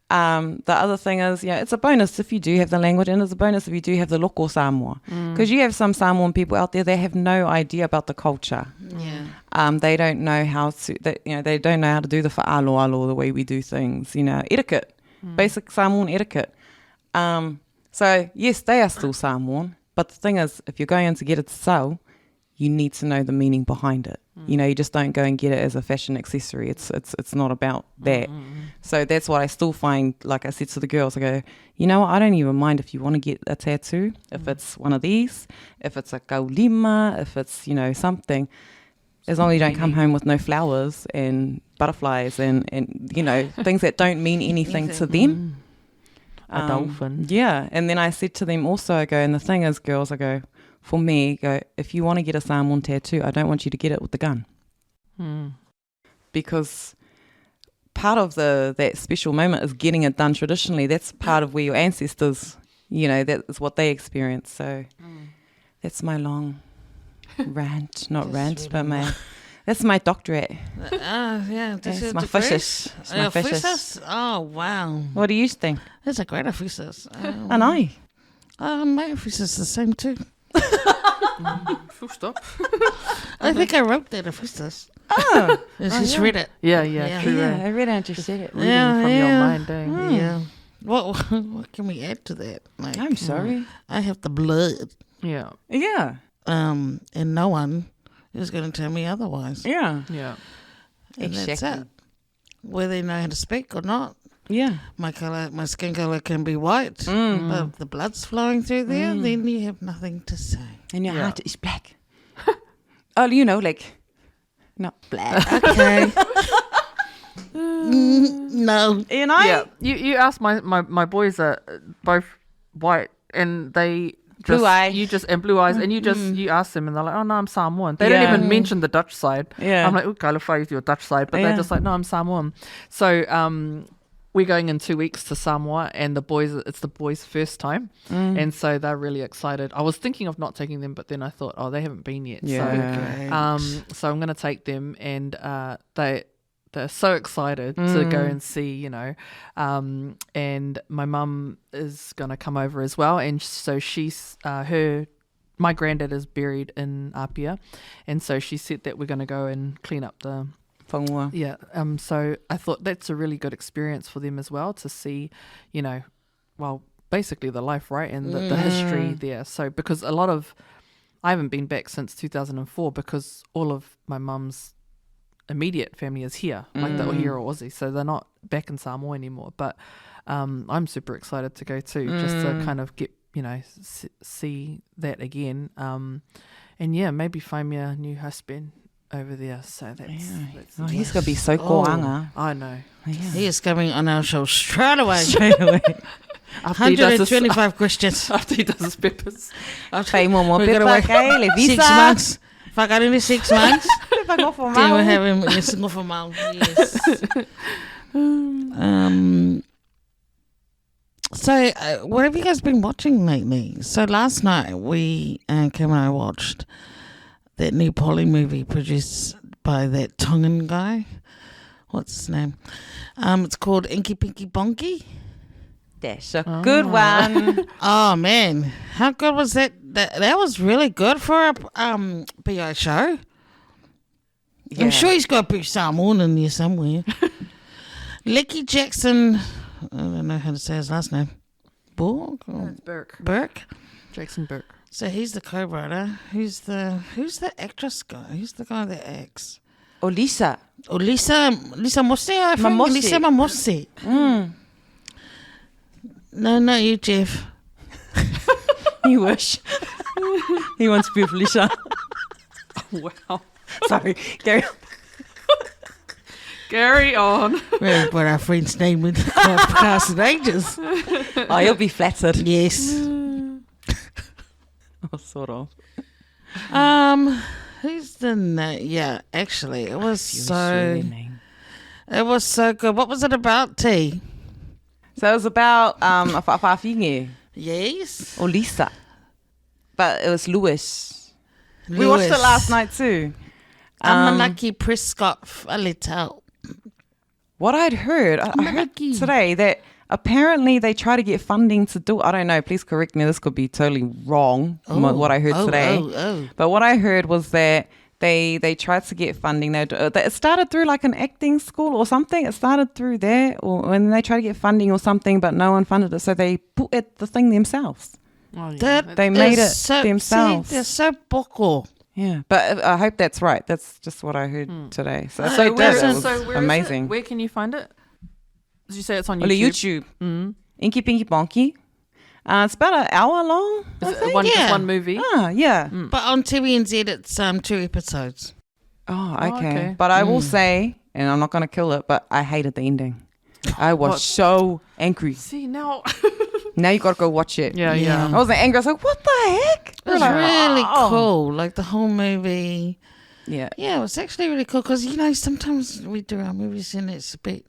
The other thing is, it's a bonus if you do have the language, and it's a bonus if you do have the loko Samoa. Because you have some Samoan people out there, they have no idea about the culture. Yeah. They don't know how to, they don't know how to do the whaalo the way we do things, etiquette, basic Samoan etiquette. So yes, they are still Samoan, but the thing is, if you're going in to get it to sell, you need to know the meaning behind it. You just don't go and get it as a fashion accessory. It's not about that. So that's what I still find, like I said to the girls, I go, what, I don't even mind if you want to get a tattoo, if it's one of these, if it's a kaulima, if it's, something, as long as you don't come home with no flowers and butterflies and things that don't mean anything to them. A dolphin. Yeah. And then I said to them also, I go, and the thing is, girls, I go, for me, if you want to get a Samoan tattoo, I don't want you to get it with the gun. Because part of that special moment is getting it done traditionally. That's part of where your ancestors, that is what they experienced. So that's my long rant, that's my doctorate. Yeah. That's my fishes. It's my fishes. Fishes? Oh, wow. What do you think? That's a great fishes. I know. My fishes the same too. Full stop. I think I wrote that fishes. Oh. I just read it. Yeah, true. I read it and just said it. Reading from your mind, Yeah. What can we add to that? Like, I'm sorry. I have the blood. Yeah. Yeah. And no one is going to tell me otherwise. Yeah. Yeah. And that's Exactly. it. Whether they know how to speak or not. Yeah. My skin color can be white, but if the blood's flowing through there, then you have nothing to say. And your Yeah. heart is black. Oh, like, not black. Okay. No. Yeah. You asked my boys are both white, and they just, Blue eye. and blue eyes, and you ask them, and they're like, oh no, I'm Samoan. They don't even mention the Dutch side. Yeah. I'm like, oh, Kalafai is your Dutch side, but they're just like, no, I'm Samoan. So we're going in 2 weeks to Samoa, and it's the boys' first time, and so they're really excited. I was thinking of not taking them, but then I thought, oh, they haven't been yet. Yeah. So I'm going to take them, and they're so excited to go and see, and my mum is going to come over as well, and so she's my granddad is buried in Apia, and so she said that we're going to go and clean up the Whangua. yeah. So I thought that's a really good experience for them as well, to see, basically the life, right, and the history there. So because I haven't been back since 2004, because all of my mum's immediate family is here, like the here or Aussie, so they're not back in Samoa anymore. But I'm super excited to go too, just to kind of get, see that again. And yeah, maybe find me a new husband over there. So that's He's going to be so koanga. I know. Yeah. He is coming on our show straight away. After he does 125 questions. After he does his peppers. Pay more We're gonna pepa, wait le 6 visa. months. If I got into 6 months, Pepa go for then we'll mau. have him in single for mouth. Yes. So, what have you guys been watching lately? So last night we, Kim and I watched that new Polly movie produced by that Tongan guy. What's his name? It's called INKY PINKY PONKY. That's a good one. Oh man, how good was that? That was really good for a PI show. Yeah. I'm sure he's got a big Samoan in there somewhere. Lecky Jackson, I don't know how to say his last name. Burke? It's Burke. Burke? Jackson Burke. So he's the co-writer. Who's the actress guy? Who's the guy that acts? Lisa. Oh, Lisa Mosse, I think. Mamosse. Lisa Mamosse. No, not you, Jeff. You wish. He wants to be with Lisa. Wow. Sorry, Gary. Carry on. We haven't put our friend's name in the podcast in ages. Oh, you'll be flattered. Yes. Oh, sort of. Who's the name? Yeah, actually, it was so name. it was so good. What was it about, T? So it was about a whawhawhinge, Yes. or Lisa. But it was Lewis. We watched it last night too. Amanaki Prescott Faletau. What I'd heard, I heard today that apparently they try to get funding to do, I don't know, please correct me, this could be totally wrong, what I heard today. But what I heard was that they tried to get funding. It started through like an acting school or something. It started through there, and they tried to get funding or something, but no one funded it, so they put it the thing themselves. Oh, yeah. They made it so, themselves. See, they're so boko. Yeah, but I hope that's right. That's just what I heard today. So, So it where was is amazing. it? Where can you find it? Did you say it's on Well, YouTube? YouTube. Inky Pinky Ponky. It's about an hour long. I Is it think. just Yeah. one movie? Yeah. But on TVNZ, it's 2 episodes. Oh, Oh, okay. okay. But I will say, and I'm not going to kill it, but I hated the ending. I was What? so angry. See, now... Now you got to go watch it. yeah. I wasn't angry. I was like, what the heck? It was We're like, really oh. cool. Like the whole movie. Yeah. Yeah, it was actually really cool because, sometimes we do our movies and it's a bit,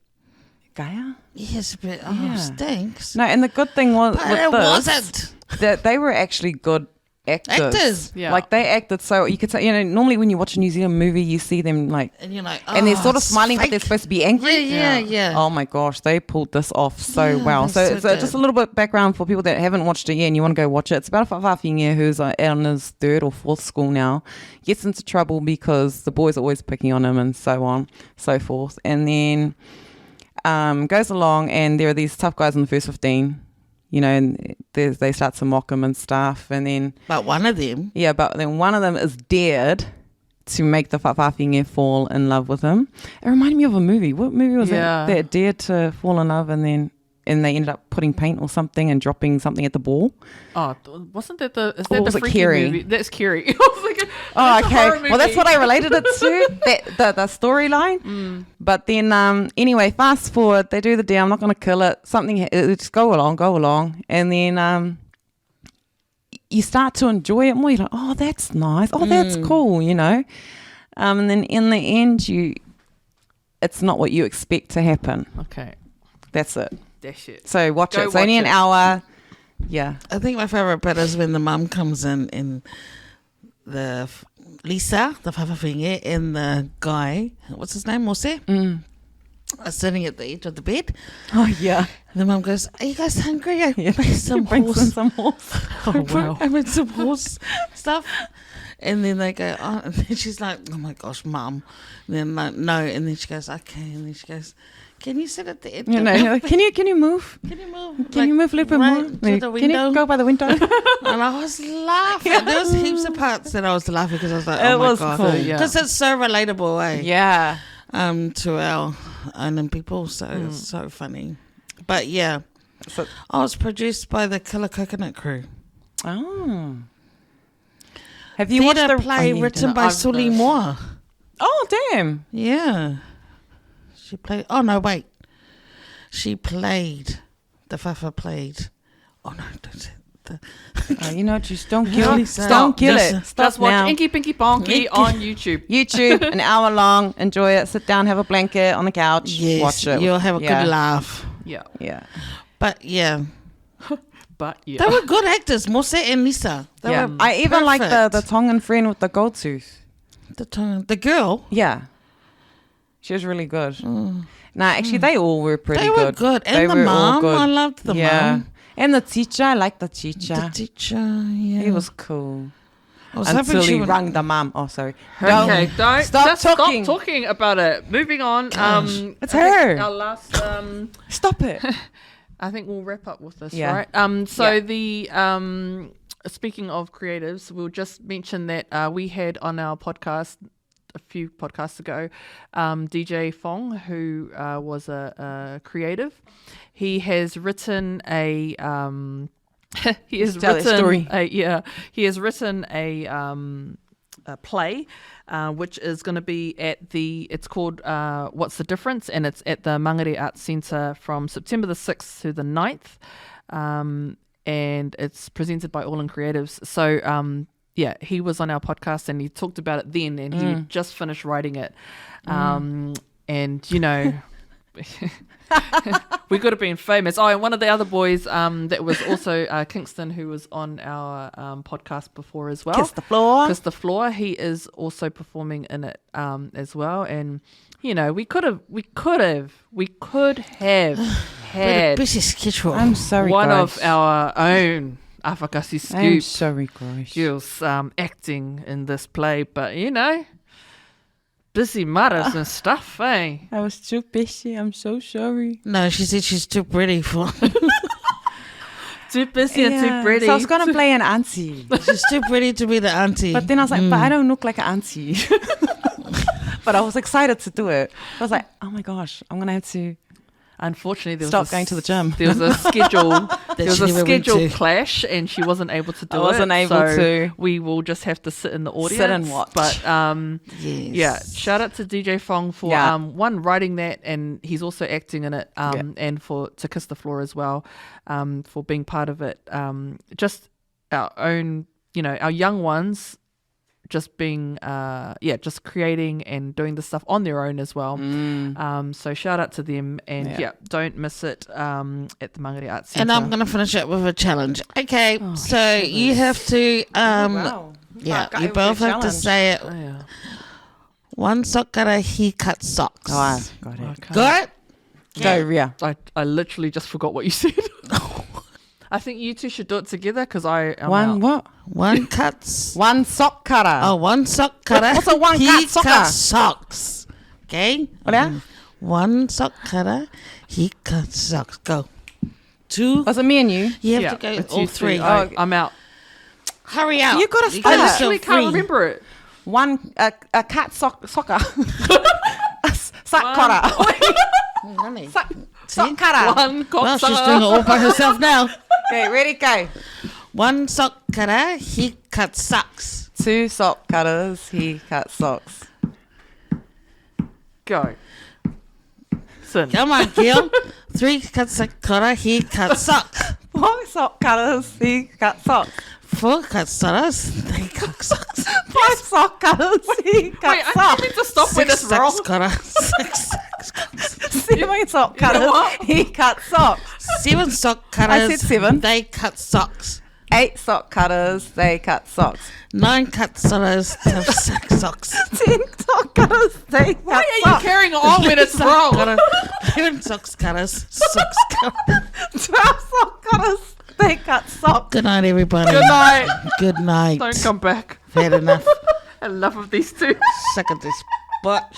Gaia? it's a bit, Yeah. stinks. No, and the good thing was But with it this, wasn't. that they were actually good actors. Yeah. Like they acted so, you could say, normally when you watch a New Zealand movie, you see them like, And you're like, and they're sort of it's smiling, but fake. they're supposed to be angry. Yeah. Oh my gosh, they pulled this off so Yeah, well. they So, so just did. a little bit of background for people that haven't watched it yet and you want to go watch it. It's about a whawhawhinge who's on his 3rd or 4th school now, gets into trouble because the boys are always picking on him and so on, so forth. And then goes along and there are these tough guys in the first 15, and they start to mock him and stuff. And then, But one of them, but then one of them is dared to make the whawhawhinge fall in love with him. It reminded me of a movie. What movie was Yeah. it that dared to fall in love and they ended up putting paint or something and dropping something at the ball? Oh, wasn't that the... Is Or that was the it freaky Carrie? movie? That's Carrie. I was like, Oh, that's a horror okay. Well, that's movie. what I related it to, the storyline. But then, anyway, fast forward, they do the deal. I'm not going to kill it. Just go along. And then you start to enjoy it more. You're like, oh, that's nice. Oh, that's cool, And then in the end, it's not what you expect to happen. Okay. That's it. That's it. So watch Go it. It's only watch an it. hour. Yeah. I think my favourite bit is when the mum comes in and Lisa, the whawhawhinge, and the guy, what's his name, Mose, are sitting at the edge of the bed. Oh, yeah. And the mum goes, are you guys hungry? I made some Brings in horse. some horse. Oh, wow. I made some horse stuff. And then they go, and then she's like, oh my gosh, mum. And then like, no. And then she goes, okay. And then she goes, Can you sit at the edge? You know, you're like, can you move? Can you move? Can you move a little bit right more? to the Maybe, can window? you go by the window? And I was laughing. There was heaps of parts that I was laughing because I was like, It oh my was God. cool. Because it's so relatable, eh? Yeah. To our island people. So it's so funny. But yeah. So, I was produced by the Killer Coconut crew. oh. Have you watched Theatre the play oh, you written didn't. by Sully Moore? Oh, damn. Yeah. She played. Oh, no, wait. She played. The Fafa played. Oh, no, don't say the. Oh, you know, just don't kill Really it. sad. Don't kill Just- it. Stop Just watch now. Inky Pinky Ponky on YouTube. YouTube, an hour long. Enjoy it. Sit down, have a blanket on the couch. Yes, Watch it. you'll have a Yeah. good laugh. Yeah. Yeah. But yeah, But yeah. they were good actors, Mose and Lisa. They Yeah. were I even like the perfect. Tongan friend with the gold tooth. The girl. Yeah. She was really good. Nah, actually, they all were pretty They were good. And They the were all mom, good. I loved the mom. And the teacher, I like the teacher. The teacher, yeah. He was cool. I was Until hoping she he would. rang the mum. Oh, sorry. Okay, don't Stop talking. Stop talking about it. Moving on. It's I think her. Our last. Stop it. I think we'll wrap up with this, Yeah. right? So Yeah. the speaking of creatives, we'll just mention that we had on our podcast a few podcasts ago, DJ Fong, who was a creative. He has written a he has Tell that written story. he has written a play, which is going to be at it's called What's the Difference? And it's at the Mangere Arts Centre from September the 6th to the 9th. And it's presented by All In Creatives. So, yeah, he was on our podcast and he talked about it then, and he just finished writing it. And, you know... we could have been famous. Oh, and one of the other boys that was also Kingston, who was on our podcast before as well. Kiss the floor. Kiss the Floor. He is also performing in it as well. And you know, we could have had Busy schedule. I'm sorry, one guys. of our own Afakasi I'm Scoop sorry, guys. girls acting in this play, but you know, busy matters and stuff, eh? I was too busy. I'm so sorry. No, she said she's too pretty for. Too busy and too pretty. So I was going to play an auntie. She's too pretty to be the auntie. But then I was like, but I don't look like an auntie. But I was excited to do it. I was like, oh my gosh, I'm going to have to Unfortunately, there was stop going to the gym. There was a schedule. There was she a never went schedule to. clash, and she wasn't able to do it. I wasn't able so to. We will just have to sit in the audience, Sit and watch. But yes. yeah, shout out to DJ Fong for Yeah. one writing that, and he's also acting in it, and to Kiss the Floor as well, for being part of it. Just our own, you know, our young ones. Just being, just creating and doing the stuff on their own as well. So shout out to them, and don't miss it at the Mangere Arts Centre. And I'm going to finish it with a challenge. Okay, so you have to, Wow. yeah, Fuck, you I both will have to challenge. say it. Oh, yeah. One sockara, he cut socks. Oh, I got it. Okay. Got it? Go, Ria. I literally just forgot what you said. I think you two should do it together because I'm One out. what? One cuts. One sock cutter. Oh, one sock cutter. What's a one he cut socker? cuts socks. Okay? Olha. One sock cutter, he cuts socks. Go. Two. Was it me and you? You have Yeah, to go it's all you two. three. I'm out. Hurry up. You gotta gotta start. I feel literally can't free. remember it. One a cat soccer. Sock cutter. Honey. Sock cutter. One Well, she's cocksucker. doing it all by herself now. Okay, ready, go. One sock cutter, he cuts socks. Two sock cutters. He cuts socks. Go. Sin. Come on, Gil. Three cuts a cutter, he cuts socks. Four sock cutters. He cuts socks. Four cuts sockers, they cut socks. Five sock cutters. He cuts Wait, I socks. need to stop when it's wrong. cutter. Six socks. 7 sock cutters. what? He cuts socks. 7 sock cutters. I said 7. They cut socks. 8 sock cutters. They cut socks. 9 cut cutters to 6 socks. 10 sock cutters. They cut Why are you socks. carrying on when it's wrong? 11 socks cutters. Socks cutters. 12 sock cutters. They cut socks. Good night, everybody. Good night. Good night. Don't come back. Had enough. Enough of these two. Sick of this butt.